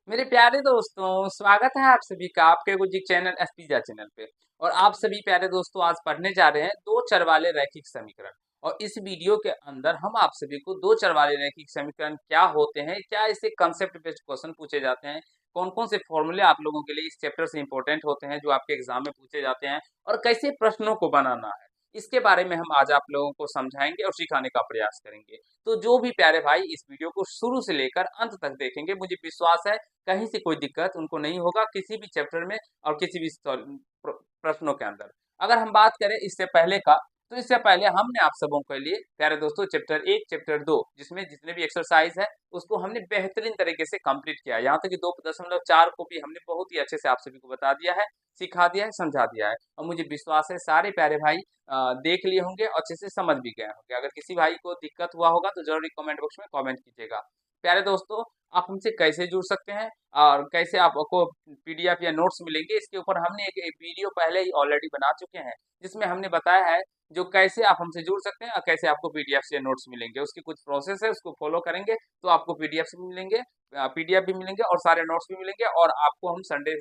मेरे प्यारे दोस्तों, स्वागत है आप सभी का आपके गुजिक चैनल एसपीजा चैनल पे। और आप सभी प्यारे दोस्तों आज पढ़ने जा रहे हैं दो चर वाले रैखिक समीकरण। और इस वीडियो के अंदर हम आप सभी को दो चर वाले रैखिक समीकरण क्या होते हैं, क्या इससे कंसेप्ट बेस्ड क्वेश्चन पूछे जाते हैं, कौन कौन से फॉर्मूले आप लोगों के लिए इस चैप्टर से इंपॉर्टेंट होते हैं जो आपके एग्जाम में पूछे जाते हैं, और कैसे प्रश्नों को बनाना है, इसके बारे में हम आज आप लोगों को समझाएंगे और सिखाने का प्रयास करेंगे। तो जो भी प्यारे भाई इस वीडियो को शुरू से लेकर अंत तक देखेंगे, मुझे विश्वास है कहीं से कोई दिक्कत उनको नहीं होगा किसी भी चैप्टर में और किसी भी प्रश्नों के अंदर। अगर हम बात करें इससे पहले का, तो इससे पहले हमने आप सबों के लिए प्यारे दोस्तों चैप्टर 1 चैप्टर 2 जिसमें जितने भी एक्सरसाइज है उसको हमने बेहतरीन तरीके से कंप्लीट किया है। यहाँ तक कि 2.4 को भी हमने बहुत ही अच्छे से आप सभी को बता दिया है, सिखा दिया है, समझा दिया है। और मुझे विश्वास है सारे प्यारे भाई देख लिए होंगे और अच्छे से समझ भी गए होंगे। अगर किसी भाई को दिक्कत हुआ होगा तो जरूर कमेंट बॉक्स में कमेंट कीजिएगा। प्यारे दोस्तों, आप हमसे कैसे जुड़ सकते हैं और कैसे आपको पीडीएफ या नोट्स मिलेंगे, इसके ऊपर हमने एक वीडियो पहले ही ऑलरेडी बना चुके हैं जिसमें हमने बताया है जो कैसे आप हमसे जुड़ सकते हैं और कैसे आपको पीडीएफ से नोट्स मिलेंगे। उसकी कुछ प्रोसेस है, उसको फॉलो करेंगे तो आपको पीडीएफ से भी मिलेंगे, पीडीएफ भी मिलेंगे और सारे नोट्स भी मिलेंगे, और आपको हम संडे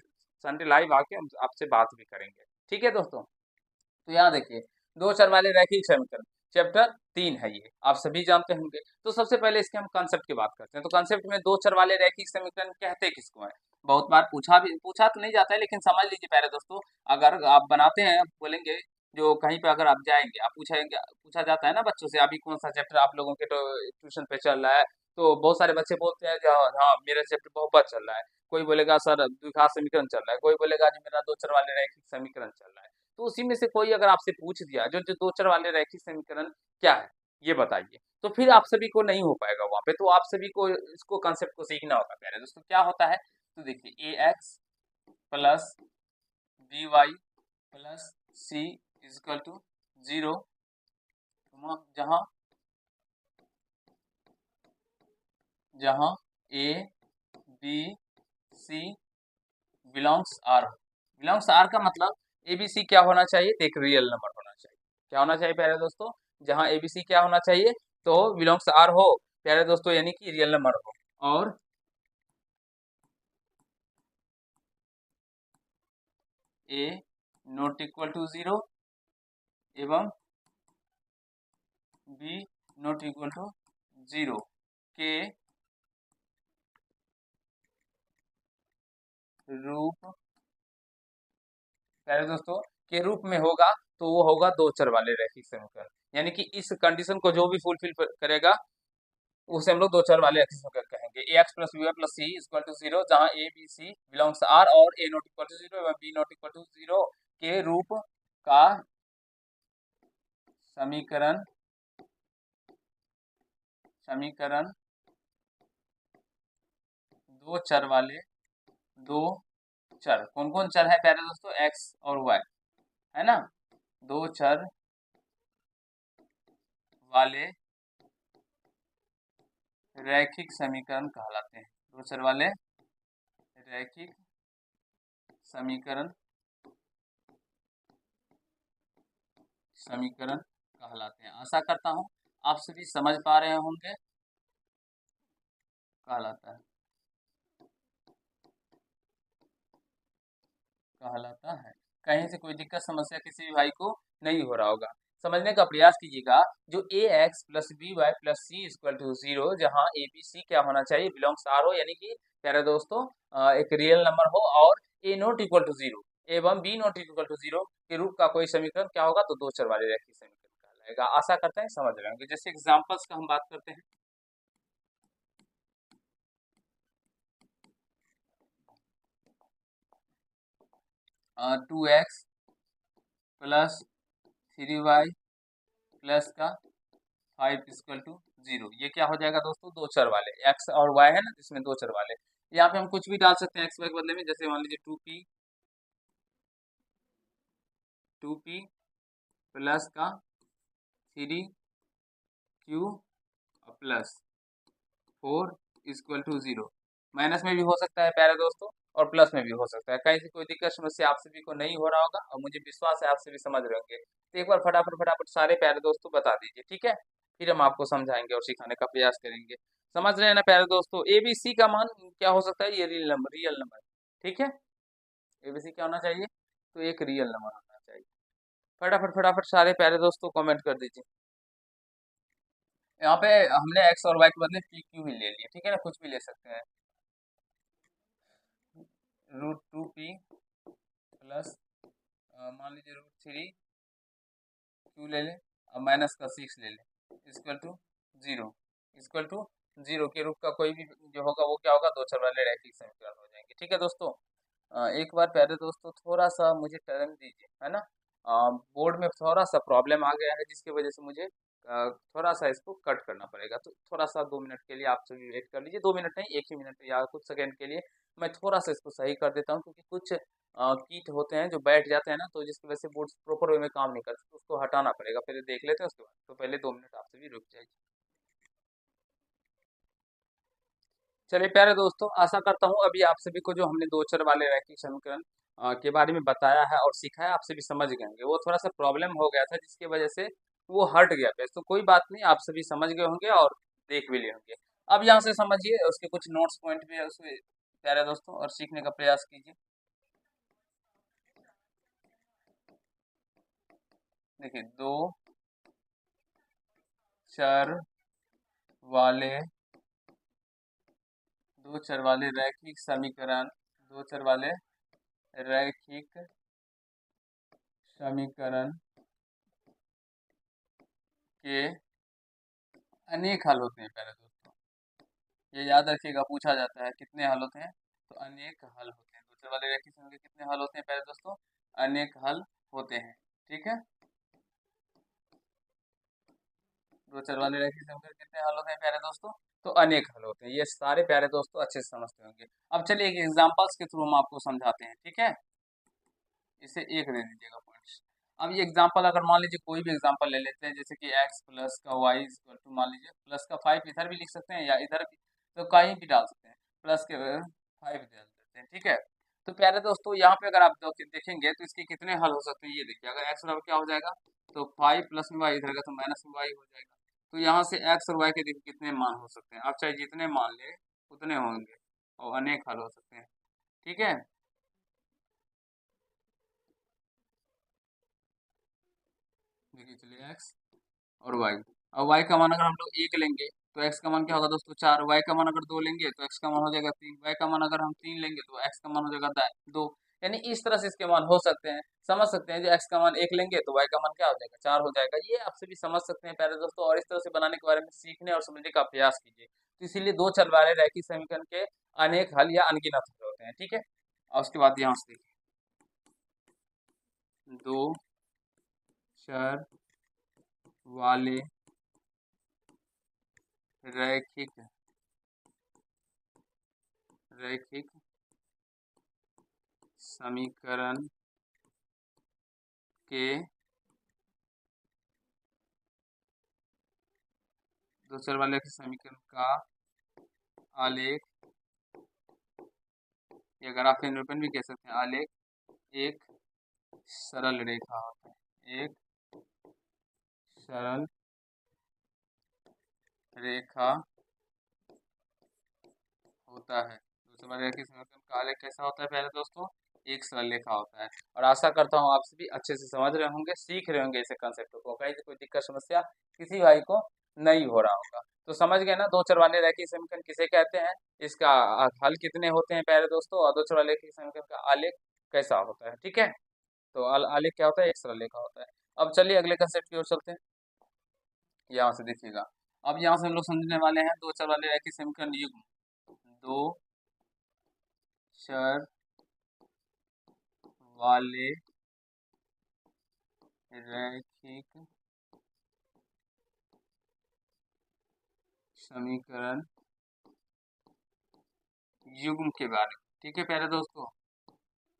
संडे लाइव आके हम आपसे बात भी करेंगे। ठीक है दोस्तों, तो यहाँ देखिए दो चर वाले रैखिक समीकरण चैप्टर 3 है, ये आप सभी जानते होंगे। तो सबसे पहले इसके हम कंसेप्ट की बात करते हैं। तो कंसेप्ट में दो चर वाले रैखिक समीकरण कहते किसको है, बहुत बार पूछा तो नहीं जाता है, लेकिन समझ लीजिए प्यारे दोस्तों, अगर आप बनाते हैं बोलेंगे, जो कहीं पे अगर आप जाएंगे आप पूछेंगे, पूछा जाता है ना बच्चों से अभी कौन सा चैप्टर आप लोगों के तो ट्यूशन पे चल रहा है, तो बहुत सारे बच्चे बोलते हैं हाँ हाँ, मेरा चैप्टर बहुत चल रहा है। कोई बोलेगा सर द्विघात समीकरण चल रहा है, कोई बोलेगा जी मेरा दो चर वाले रैखिक समीकरण चल रहा है। तो उसी में से कोई अगर आपसे पूछ दिया जो जो दो चर वाले रैखिक समीकरण क्या है ये बताइए, तो फिर आप सभी को नहीं हो पाएगा वहां पे। तो आप सभी को इसको कंसेप्ट को सीखना होगा प्यारे दोस्तों। क्या होता है, तो देखिए A X plus B Y plus C equal to 0, जहां जहां A B C belongs R. Belongs R का मतलब ए बी सी क्या होना चाहिए, एक रियल नंबर होना चाहिए। क्या होना चाहिए प्यारे दोस्तों, जहां ए बी सी क्या होना चाहिए, तो बिलोंग्स आर हो प्यारे दोस्तों, यानी कि रियल नंबर हो। और ए नॉट इक्वल टू 0 एवं बी नॉट इक्वल टू 0 के रूप, प्यारे दोस्तों, के रूप में होगा, तो वो होगा दो चर वाले रैखिक समीकरण। यानी कि इस कंडीशन को जो भी फुलफिल करेगा उसे हम लोग दो चर वाले रैखिक समीकरण कहेंगे। A X plus B Y plus C equal to 0, जहां A B C belongs R और ए नॉट इक्वल टू 0 एवं बी नॉट इक्वल टू 0 के रूप का समीकरण समीकरण दो चर वाले, दो चर कौन कौन चर है प्यारे दोस्तों, एक्स और वाई, है ना। दो चर वाले रैखिक समीकरण कहलाते हैं। दो चर वाले रैखिक समीकरण समीकरण कहलाते हैं। आशा करता हूं आप सभी समझ पा रहे होंगे, कहलाता है, कहलाता है। कहीं से कोई दिक्कत समस्या किसी भी भाई को नहीं हो रहा होगा, समझने का प्रयास कीजिएगा। जो A X plus B Y plus C equal to 0, जहाँ ए बी सी क्या होना चाहिए, बिलोंग्स आर हो, यानी कि प्यारे दोस्तों एक रियल नंबर हो, और ए नॉट इक्वल टू 0 एवं बी नॉट इक्वल टू 0 के रूप का कोई समीकरण क्या होगा, तो दो चर वाले रैखिक समीकरण कहलाएगा। आशा करते हैं समझ रहे होंगे। जैसे एग्जाम्पल्स का हम बात करते हैं, 2x प्लस 3y प्लस का 5 इक्वल टू 0, ये क्या हो जाएगा दोस्तों, दो चर वाले x और y है ना, जिसमें दो चर वाले। यहाँ पे हम कुछ भी डाल सकते हैं एक्स वाई के बदले में, जैसे मान लीजिए 2p प्लस का 3q plus 4 equal to 0। Minus में भी हो सकता है प्यारे दोस्तों और प्लस में भी हो सकता है। कहीं से कोई दिक्कत समस्या आप सभी को नहीं हो रहा होगा और मुझे विश्वास है आप सभी समझ रहे होंगे। तो एक बार फटाफट फटाफट सारे प्यारे दोस्तों बता दीजिए, ठीक है, फिर हम आपको समझाएंगे और सिखाने का प्रयास करेंगे। समझ रहे हैं ना प्यारे दोस्तों। एबीसी का मान क्या हो सकता है, ये रियल नंबर, ठीक है। एबीसी क्या होना चाहिए, तो एक रियल नंबर होना चाहिए। फटाफट फटाफट सारे प्यारे दोस्तों कमेंट कर दीजिए। यहाँ पे हमने एक्स और वाई के बदले पी क्यू ही ले लिया, ठीक है ना, कुछ भी ले सकते हैं। √2p प्लस मान लीजिए √3 क्यू ले लें, और माइनस का 6 ले लें, इक्वल टू 0। इक्वल टू 0 के रूप का कोई भी जो होगा वो क्या होगा, दो चर वाले रैखिक समीकरण हो जाएंगे, ठीक है दोस्तों। एक बार प्यारे दोस्तों थोड़ा सा मुझे टाइम दीजिए, है ना। बोर्ड में थोड़ा सा प्रॉब्लम आ गया है, जिसकी वजह से मुझे थोड़ा सा इसको कट करना पड़ेगा। तो थोड़ा सा 2 मिनट के लिए आप सभी वेट कर लीजिए, 2 मिनट नहीं, 1 ही मिनट या कुछ सेकंड के लिए मैं थोड़ा सा इसको सही कर देता हूँ, क्योंकि कुछ कीट होते हैं जो बैठ जाते हैं ना, तो जिसकी वजह से बोर्ड प्रॉपर वे में काम नहीं करते, तो उसको हटाना पड़ेगा। पहले देख लेते हैं उसके बाद, तो पहले 2 मिनट आप सभी रुक जाइए। चलिए प्यारे दोस्तों, आशा करता हूँ अभी आप सभी को जो हमने दो चर वाले रैखिक समीकरण के बारे में बताया है और सिखाया, आप सभी समझ गए होंगे। वो थोड़ा सा प्रॉब्लम हो गया था, जिसकी वजह से वो हट गया पेज, तो कोई बात नहीं, आप सभी समझ गए होंगे और देख भी लिए होंगे। अब यहाँ से समझिए, उसके कुछ नोट्स पॉइंट भी है उसमें प्यारे दोस्तों, और सीखने का प्रयास कीजिए। देखिए, चर वाले दो चर वाले रैखिक समीकरण, दो चर वाले रैखिक समीकरण के अनेक हल होते हैं प्यारे दोस्तों। ये याद रखिएगा, पूछा जाता है कितने हल होते हैं, तो अनेक हल होते हैं। दो चर वाले रैखिक समीकरण के कितने हल होते हैं प्यारे दोस्तों, अनेक हल होते हैं, ठीक है। दो चर वाले रैखिक समीकरण कितने हल होते हैं प्यारे दोस्तों, तो अनेक हल होते हैं। ये सारे प्यारे दोस्तों अच्छे से समझते होंगे। अब चलिए एक एग्जांपल्स के थ्रू हम आपको समझाते हैं, ठीक है। इसे एक दे दीजिएगा पॉइंट्स। अब ये एग्जांपल अगर मान लीजिए कोई भी एग्जांपल ले लेते हैं, जैसे कि x प्लस का y इक्वल टू, मान लीजिए प्लस का 5 इधर भी लिख सकते हैं या इधर भी, तो कहीं भी डाल सकते हैं, प्लस के 5 डाल देते हैं, ठीक है। तो प्यारे दोस्तों यहाँ पे अगर आप देखेंगे तो इसके कितने हल हो सकते हैं, ये देखिए, अगर x बराबर क्या हो जाएगा, तो 5 प्लस में y इधर का तो माइनस में y हो जाएगा। तो यहाँ से x और y के देखिए कितने मान हो सकते हैं, आप चाहे जितने मान ले उतने होंगे, और अनेक हल हो सकते हैं, ठीक है। देखिए चलिए x और y, और y का मान अगर हम लोग एक लेंगे तो x का मान क्या होगा दोस्तों, 4। y का मान अगर 2 लेंगे तो x का मान हो जाएगा 3। y का मान अगर हम 3 लेंगे तो x का मान हो जाएगा 2। यानी इस तरह से इसके मान हो सकते हैं, समझ सकते हैं। जो x का मान 1 लेंगे तो y का मान क्या हो जाएगा, 4 हो जाएगा। ये आप सभी समझ सकते हैं प्यारे दोस्तों, और इस तरह से बनाने के बारे में सीखने और समझने का प्रयास कीजिए। तो इसीलिए दो चर वाले रैखिक समीकरण के अनेक हल या अनगिनत हल होते हैं, ठीक है। और उसके बाद यहाँ से देखिए, दो चर वाले रैखिक रैखिक समीकरण के दो चर वाले रैखिक समीकरण का आलेख, या ग्राफ निरूपण भी कह सकते हैं, आलेख एक सरल रेखा होता है, एक सरल रेखा होता है। दूसरे वाले रैखिक समीकरण का आलेख कैसा होता है प्यारे दोस्तों, एक सरल रेखा होता है। और आशा करता हूँ आप सभी अच्छे से समझ रहे होंगे, सीख रहे होंगे इसे कंसेप्ट को, कहीं से कोई दिक्कत समस्या किसी भाई को नहीं हो रहा होगा। तो समझ गए ना, दो चर वाले रैखिक समीकरण किसे कहते हैं, इसका हल कितने होते हैं प्यारे दोस्तों, और दो चर वाले रैखिक समीकरण का आलेख कैसा होता है, ठीक है। तो आलेख क्या होता है, एक सरल रेखा होता है। अब चलिए अगले कंसेप्ट की ओर चलते हैं। यहाँ से देखिएगा, अब यहाँ से हम लोग समझने वाले हैं दो चर वाले रैखिक समीकरण युग्म। दो चर वाले रैखिक समीकरण युग्म के बारे में, ठीक है प्यारे दोस्तों।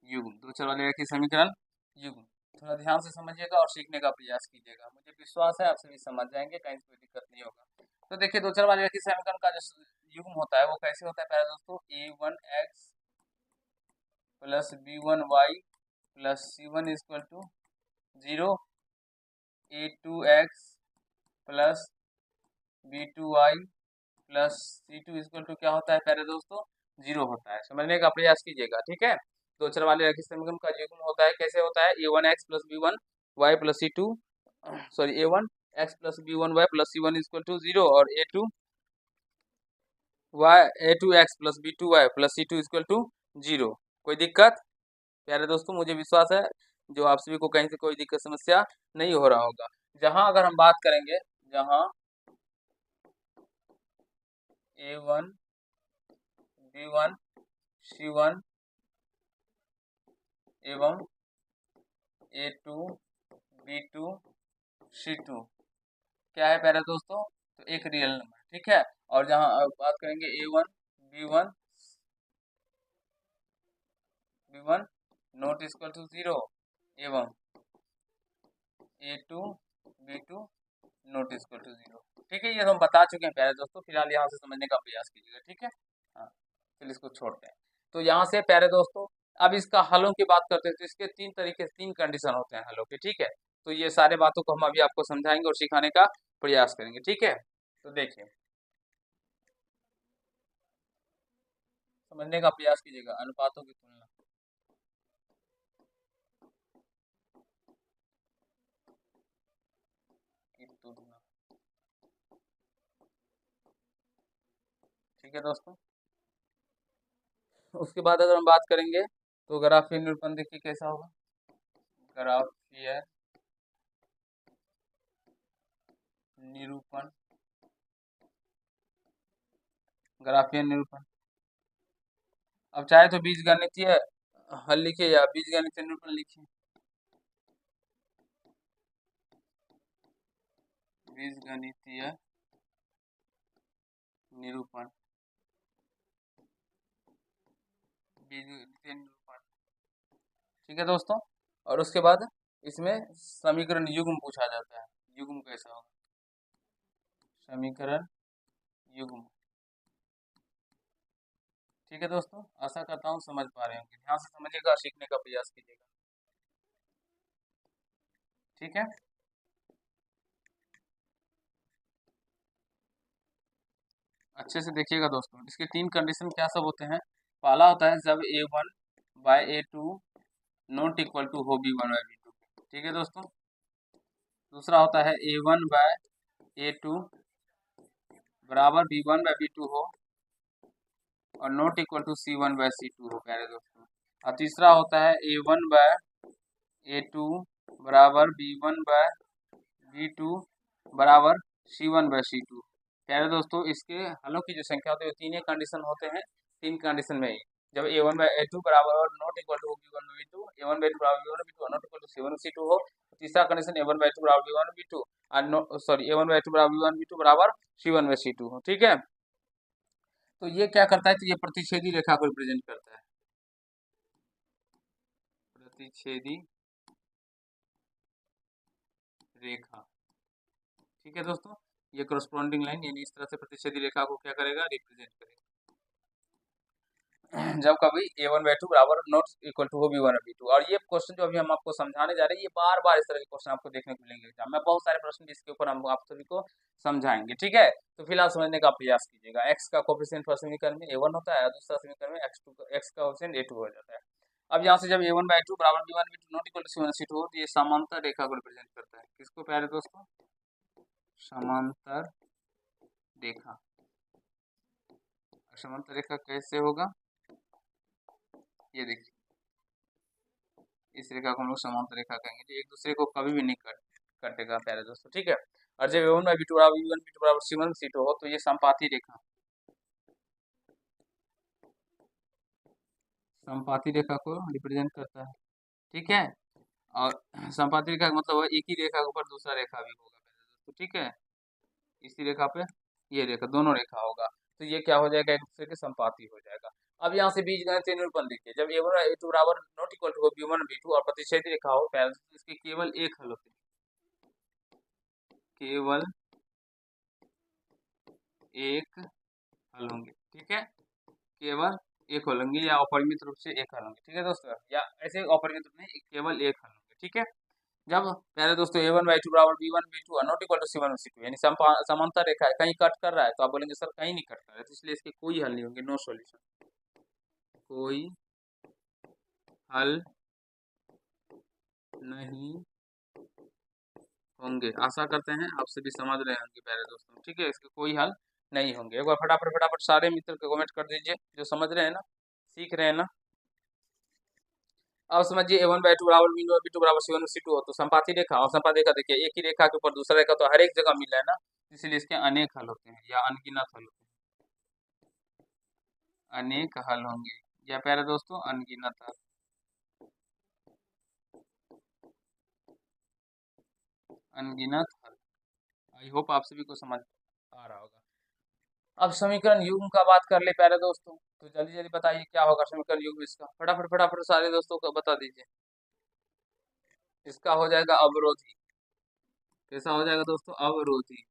युग्म, दो चर वाले रैखिक समीकरण युग्म, थोड़ा ध्यान से समझिएगा और सीखने का प्रयास कीजिएगा। मुझे विश्वास है आप सभी समझ जाएंगे, कहीं से कोई दिक्कत नहीं होगा। तो देखिए, दो चर वाले रैखिक समीकरण का जो युग्म होता है वो कैसे होता है प्यारे दोस्तों, a1x plus b1y plus c1 equal to 0, a2x plus b2y plus C2 equal to क्या होता है प्यारे दोस्तों, 0 होता है। समझने का प्रयास कीजिएगा, ठीक है। दो चर वाले रैखिक समीकरण का युग्म होता है, कैसे होता है, a1x plus b1 y plus c2 sorry a1x plus b1 y plus c1 equal to 0 और a2x plus b2 y plus c2 equal to 0। कोई दिक्कत प्यारे दोस्तों, मुझे विश्वास है जो आप सभी को कहीं से कोई दिक्कत समस्या नहीं हो रहा होगा। जहां अगर हम बात करेंगे, जहां a1 b1 c1 एवं a2 b2 c2 क्या है प्यारे दोस्तों, तो एक रियल नंबर, ठीक है। और जहां बात करेंगे a1 b1 not equal to 0 एवं a2 b2 not equal to 0, ठीक है। ये हम बता चुके हैं प्यारे दोस्तों, फिलहाल यहाँ से समझने का प्रयास कीजिएगा, ठीक है। हाँ, फिर इसको छोड़ते हैं। तो यहाँ से प्यारे दोस्तों अब इसका हलों की बात करते हैं, तो इसके तीन तरीके से तीन कंडीशन होते हैं हलों के, ठीक है। तो ये सारे बातों को हम अभी आपको समझाएंगे और सिखाने का प्रयास करेंगे, ठीक है। तो देखिए, समझने का प्रयास कीजिएगा, अनुपातों की तुलना, ठीक है दोस्तों। उसके बाद अगर हम बात करेंगे तो ग्राफीय निरूपण देखिए कैसा होगा, ग्राफीय निरूपण, ग्राफीय निरूपण। अब चाहे तो बीजगणितीय हल लिखिए या बीजगणितीय निरूपण लिखिए, बीजगणितीय निरूपण, बीजगणितीय निरूपण, ठीक है दोस्तों। और उसके बाद इसमें समीकरण युग्म पूछा जाता है, युग्म कैसा होगा, समीकरण युग्म, ठीक है दोस्तों। आशा करता हूँ समझ पा रहे होंगे, ध्यान से समझिएगा, सीखने का प्रयास कीजिएगा, ठीक है। अच्छे से देखिएगा दोस्तों, इसके तीन कंडीशन क्या सब होते हैं। पहला होता है जब a1 by a2 not equal to हो b1 बाय b2, ठीक है दोस्तों। दूसरा होता है a1 बाय a2 बराबर b1 बाय b2 हो और not equal to c1 bye c2 हो प्यारे दोस्तों। और तीसरा होता है a1 बाय a2 बराबर b1 बाय b2 बराबर c1 बाय c2। प्यारे दोस्तों, इसके हलों की जो संख्या होती है तीन कंडीशन होते हैं, तीन कंडीशन में ही जब a1 बाय a2 बराबर not equal to b1 by b2, a1 by 2 बराबर b1 by b2 not equal to c1 c2 हो। तीसरा कंडीशन a1 बाय 2 बराबर b1 बाय b2 और सॉरी a1 बाय 2 बराबर b1 बाय b2 बराबर c1 bye c2 हो, ठीक है। तो ये क्या करता है, तो ये प्रतिच्छेदी रेखा को रिप्रेजेंट करता है, प्रतिच्छेदी रेखा, ठीक है दोस्तों। ये करस्पॉन्डिंग लाइन यानी इस तरह से प्रतिच्छेदी रेखा को क्या करेगा, रिप्रेजेंट करेगा। जब कभी a1 बाय 2 बराबर नॉट इक्वल टू हो b1 बाय b2। और ये क्वेश्चन जो अभी हम आपको समझाने जा रहे हैं, ये बार बार इस तरह के क्वेश्चन आपको देखने को मिलेंगे एग्जाम में, बहुत सारे प्रश्न इसके ऊपर हम आप सभी को समझाएंगे, ठीक है। तो फिलहाल समझने का प्रयास कीजिएगा। x का कोफिशिएंट फर्स्ट समीकरण में a1 होता है और दूसरा समीकरण में x का कोफिशिएंट a2 हो जाता है। अब यहाँ से जब a1 बाय 2 बराबर b1 bye 2 not equal to c1 c2 हो, तो ये समांतर रेखा को रिप्रेजेंट करता है, किसको प्यारे दोस्तों, समांतर रेखा। समांतर रेखा कैसे होगा, ये देखिए, इस रेखा को हम लोग समांतर रेखा कहेंगे, जो एक दूसरे को कभी भी नहीं कटेगा प्यारे दोस्तों, ठीक है। और जब a1 बाय b2 बराबर b1 b2 बराबर c1 c2 हो, तो ये संपाती रेखा, संपाती रेखा को रिप्रेजेंट करता है, ठीक है। और संपाती रेखा का मतलब एक ही रेखा के ऊपर दूसरा रेखा भी होगा प्यारे दोस्तों, ठीक है। इसी रेखा पे ये रेखा, दोनों रेखा होगा, तो ये क्या हो जाएगा, एक दूसरे के संपाती हो जाएगा। अब यहाँ से बीजगणितीय निरूपण लिखिए, जब a1 और a2 बराबर नॉट इक्वल टू हो b1 b2 और प्रतिच्छेदी रेखा हो प्यारे दोस्तों, इसके केवल एक हल होते हैं, केवल एक हल होंगे, ठीक है। केवल एक हल होंगे या अपरिमित रूप से एक हल होंगे, ठीक है दोस्तों, या ऐसे अपरिमित रूप में केवल एक हल होंगे, ठीक है। जब प्यारे दोस्तों A1 बाई टू बराबर B1 B2 और not equal to C1 C2 यानी समांतर रेखा है, कहीं कट कर रहा है तो आप बोलेंगे सर कहीं नहीं कट कर रहा है, तो इसलिए इसके कोई हल नहीं होंगे, नो सॉल्यूशन, कोई हल नहीं होंगे। आशा करते हैं आप सभी समझ रहे होंगे प्यारे दोस्तों, ठीक है, इसके कोई हल नहीं होंगे। एक बार फटाफट फटाफट सारे मित्र को कमेंट कर दीजिए जो समझ रहे हैं ना, सीख रहे हैं ना। अब समझिए A1 बाई टू बराबर B1 B2 बराबर C1 C2 हो तो संपाती रेखा, और संपाती रेखा देखिए एक ही रेखा के ऊपर दूसरा रेखा तो हर एक जगह मिल रहा है ना, इसलिए इसके अनेक हल होते हैं या अनगिनत हल होते हैं, अनेक हल होंगे या प्यारे दोस्तों अनगिनत हल, अनगिनत हल। आई होप आप सभी को समझ आ रहा होगा। अब समीकरण युग्म का बात कर ले प्यारे दोस्तों, तो जल्दी जल्दी बताइए क्या होगा समीकरण युग्म इसका, फटाफट फटाफट सारे दोस्तों को बता दीजिए। इसका हो जाएगा अवरोधी, कैसा हो जाएगा दोस्तों, अवरोधी।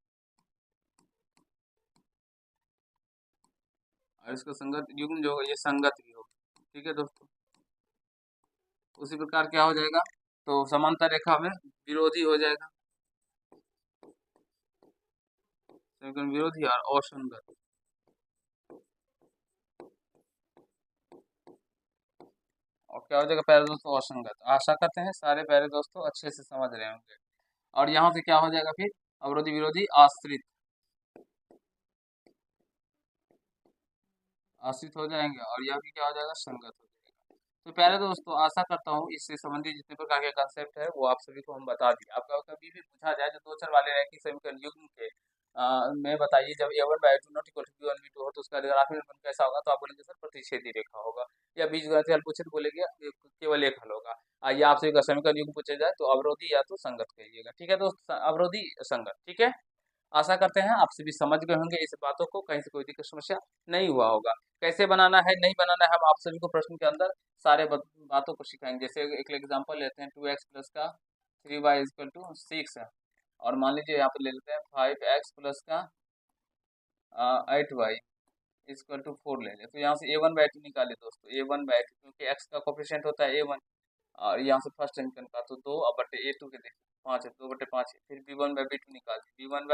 और इसका संगत युग्म जो होगा ये संगत भी होगा, ठीक है दोस्तों। उसी प्रकार क्या हो जाएगा, तो समांतर रेखा में विरोधी हो जाएगा, समीकरण विरोधी और असंगत, और क्या हो जाएगा प्यारे दोस्तों, असंगत। आशा करते हैं सारे प्यारे दोस्तों अच्छे से समझ रहे होंगे। और यहाँ से क्या हो जाएगा फिर, अवरोधी विरोधी आश्रित, आश्रित हो जाएंगे, और यह भी क्या हो जाएगा, संगत हो जाएगा। तो प्यारे दोस्तों आशा करता हूँ इससे संबंधित जितने प्रकार के कंसेप्ट है वो आप सभी को हम बता दिए। आपका कभी भी पूछा जाए जो दो चर वाले रैखिक समीकरण युग्म के में बताइए जब A1 by two not equal to B1 B2 हो तो उसका ग्राफिक निरूपण कैसा होगा, तो आप बोलेंगे सर प्रतिच्छेदी रेखा होगा, या बीजगणितीय हल पूछे तो बोलेंगे केवल एक हल होगा। या आपसे समीकरण युग्म पूछा जाए तो अवरोधी या तो संगत कहिएगा, ठीक है दोस्त, अवरोधी संगत, ठीक है। आशा करते हैं आप सभी समझ गए होंगे इस बातों को, कहीं से कोई दिक्कत समस्या नहीं हुआ होगा। कैसे बनाना है नहीं बनाना है हम आप सभी को प्रश्न के अंदर सारे बातों को सिखाएंगे। जैसे एक एग्जांपल लेते हैं, 2x प्लस का 3y इक्वल टू 6 है, और मान लीजिए यहाँ पे ले लेते हैं 5x प्लस का 8y इक्वल टू 4 ले लें, तो यहाँ से A1 बाई टू निकाले दोस्तों, A1 बाई टू, क्योंकि x का कोफिशिएंट होता है A1, और यहाँ से फर्स्ट अंकन का तो 2 अब बटे A2 के देखिए 5 है, 2/5 है, फिर B1 बाई B2 निकाल दी, B1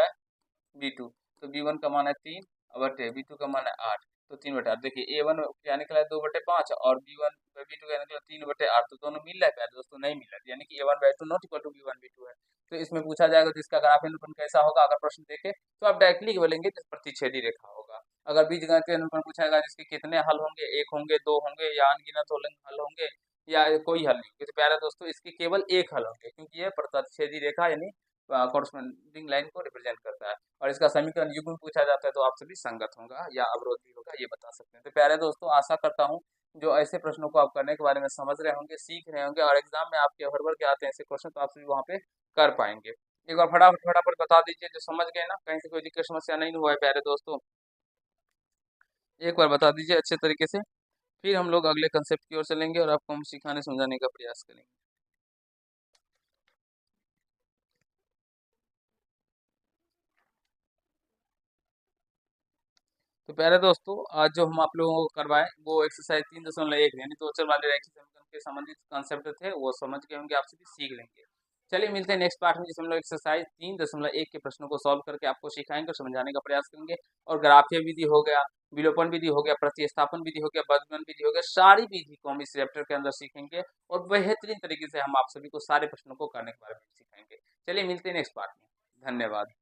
तो B1 का मान है 3 बटे B2 का मान है 8, तो 3/8 देखिए A1 क्या निकला है 2/5 और B1/B2 क्या निकला 3/8, तो दोनों मिल रहा है प्यारे दोस्तों, नहीं मिल रहा है, यानी कि A1 by two not equal to B1 B2 है। तो इसमें पूछा जाएगा तो इसका ग्राफिक निरूपण कैसा होगा, अगर प्रश्न देखे तो आप डायरेक्टली बोलेंगे कि प्रतिच्छेदी रेखा होगा। अगर बीजगणितीय निरूपण पूछाएगा जिसके कितने हल होंगे, एक होंगे, दो होंगे, या अनगिनत हल होंगे, या कोई हल नहीं होंगे, तो प्यारे दोस्तों इसके केवल एक हल होंगे, क्योंकि यह प्रतिच्छेदी रेखा यानी कॉरस्पॉन्डिंग लाइन को रिप्रेजेंट करता है। और इसका समीकरण युग्म पूछा जाता है तो आप सभी संगत होगा या अवरोधी होगा ये बता सकते हैं। तो प्यारे दोस्तों आशा करता हूँ जो ऐसे प्रश्नों को आप करने के बारे में समझ रहे होंगे, सीख रहे होंगे, और एग्जाम में आपके भर भर के आते हैं ऐसे क्वेश्चन तो आप सभी वहाँ पे कर पाएंगे। एक बार फटाफट फटाफट बता दीजिए जो समझ गए ना, कहीं से कोई दिक्कत समस्या नहीं हुआ है प्यारे दोस्तों, एक बार बता दीजिए अच्छे तरीके से, फिर हम लोग अगले कंसेप्ट की ओर चलेंगे और आपको हम सिखाने समझाने का प्रयास करेंगे। तो प्यारे दोस्तों आज जो हम आप लोगों को करवाएं वो एक्सरसाइज 3.1 यानी दो चर वाले रैखिक समीकरण के संबंधित कंसेप्ट थे, वो समझ गए होंगे, आप सभी सीख लेंगे। चलिए मिलते हैं नेक्स्ट पार्ट में जिसमें हम लोग एक्सरसाइज 3.1 के प्रश्नों को सॉल्व करके आपको सिखाएंगे और समझाने का प्रयास करेंगे। और ग्राफीय विधि हो गया, विलोपन विधि हो गया, प्रतिस्थापन विधि हो गया, बदगमन विधि हो गया, सारी विधि को हम इस चैप्टर के अंदर सीखेंगे और बेहतरीन तरीके से हम आप सभी को सारे प्रश्नों को करने के बारे में सिखाएंगे। चलिए मिलते हैं नेक्स्ट पार्ट में, धन्यवाद।